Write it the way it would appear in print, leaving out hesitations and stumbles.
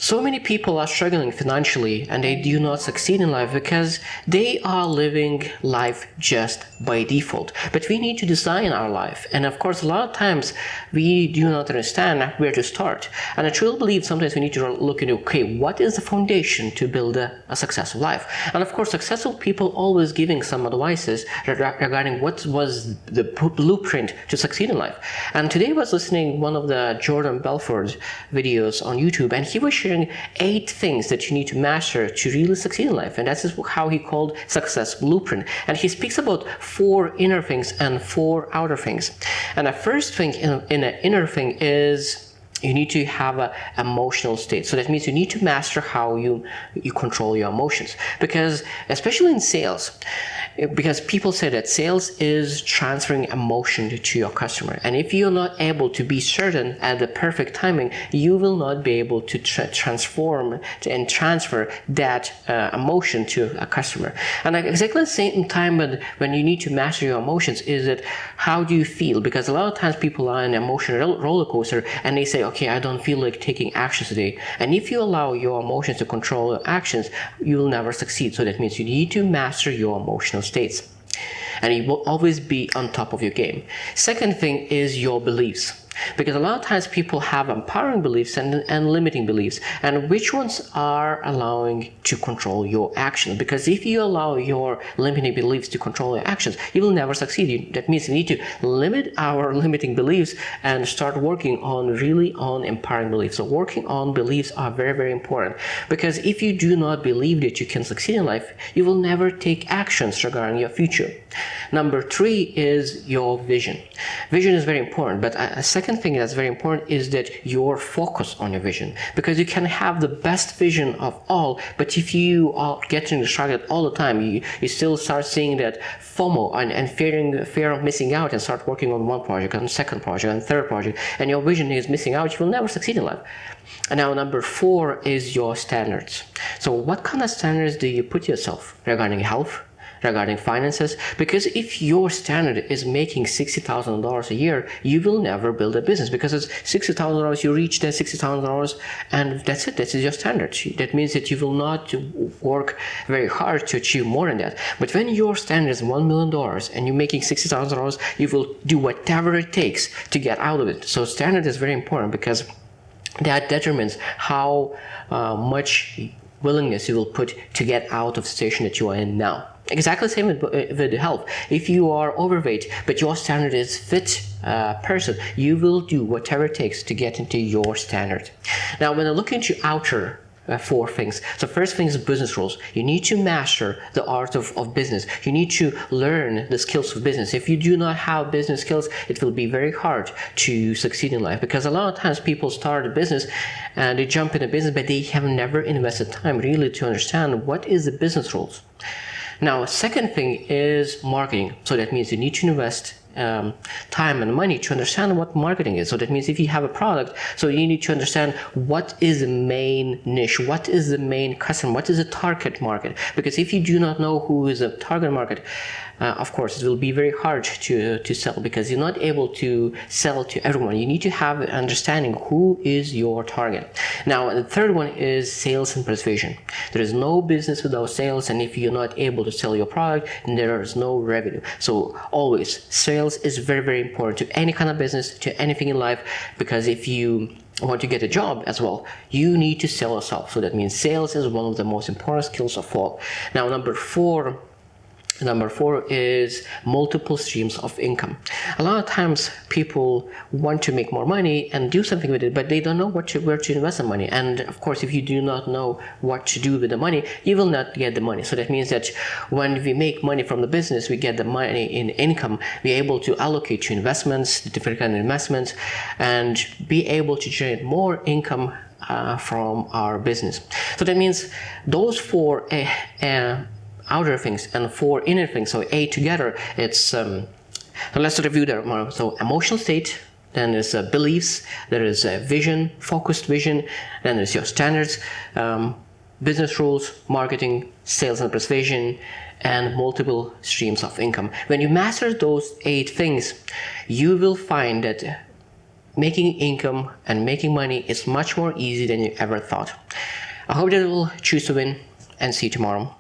So many people are struggling financially and they do not succeed in life because they are living life just by default. But we need to design our life. And of course, a lot of times we do not understand where to start. And I truly believe sometimes we need to look into, okay, what is the foundation to build a successful life? And of course, successful people always giving some advices regarding what was the blueprint to succeed in life. And today I was listening one of the Jordan Belford videos on YouTube, and he was sharing 8 things that you need to master to really succeed in life. And that's how he called success blueprint. And he speaks about 4 inner things and 4 outer things. And the first thing in an inner thing is you need to have an emotional state. So that means you need to master how you control your emotions. Because especially in sales, because people say that sales is transferring emotion to your customer. And if you're not able to be certain at the perfect timing, you will not be able to transform and transfer that emotion to a customer. And at exactly the same time, when you need to master your emotions, is that how do you feel? Because a lot of times people are in an emotional roller coaster and they say, okay, I don't feel like taking action today. And if you allow your emotions to control your actions, you will never succeed. So that means you need to master your emotional states. And you will always be on top of your game. Second thing is your beliefs. Because a lot of times people have empowering beliefs and limiting beliefs. And which ones are allowing to control your actions? Because if you allow your limiting beliefs to control your actions, you will never succeed. That means we need to limit our limiting beliefs and start working on empowering beliefs. So working on beliefs are very, very important. Because if you do not believe that you can succeed in life, you will never take actions regarding your future. Number 3 is your vision. Vision is very important, but a second thing that's very important is that your focus on your vision, because you can have the best vision of all, but if you are getting distracted all the time, you still start seeing that FOMO and fear of missing out, and start working on one project and second project and third project, and your vision is missing out, you will never succeed in life. And now number 4 is your standards. So what kind of standards do you put yourself regarding health, regarding finances? Because if your standard is making $60,000 a year, you will never build a business, because it's $60,000, you reach that $60,000 and that's it. That is your standard. That means that you will not work very hard to achieve more than that. But when your standard is $1 million and you're making $60,000, you will do whatever it takes to get out of it. So standard is very important, because that determines how much willingness you will put to get out of the situation that you are in now. Exactly the same with health. If you are overweight, but your standard is fit person, you will do whatever it takes to get into your standard. Now, when I look into outer 4 things. So first thing is business rules. You need to master the art of business. You need to learn the skills of business. If you do not have business skills, it will be very hard to succeed in life, because a lot of times people start a business and they jump in a business, but they have never invested time really to understand what is the business rules. Now, second thing is marketing. So that means you need to invest time and money to understand what marketing is. So that means if you have a product, so you need to understand what is the main niche, what is the main customer, what is the target market. Because if you do not know who is a target market, of course, it will be very hard to sell, because you're not able to sell to everyone. You need to have an understanding who is your target. Now, the third one is sales and persuasion. There is no business without sales, and if you're not able to sell your product, then there is no revenue. So always, sales is very, very important to any kind of business, to anything in life, because if you want to get a job as well, you need to sell yourself. So that means sales is one of the most important skills of all. Now, number four is multiple streams of income. A lot of times people want to make more money and do something with it, but they don't know where to invest the money. And of course, if you do not know what to do with the money, you will not get the money. So that means that when we make money from the business, we get the money in income, we're able to allocate to investments, different kind of investments, and be able to generate more income from our business. So that means those 4 outer things and 4 inner things, so 8 together, it's so let's review that more. So emotional state, then there's beliefs, there is a vision, focused vision, then there's your standards, business rules, marketing, sales and persuasion, and multiple streams of income. When you master those 8 things, you will find that making income and making money is much more easy than you ever thought. I hope that you will choose to win, and see you tomorrow.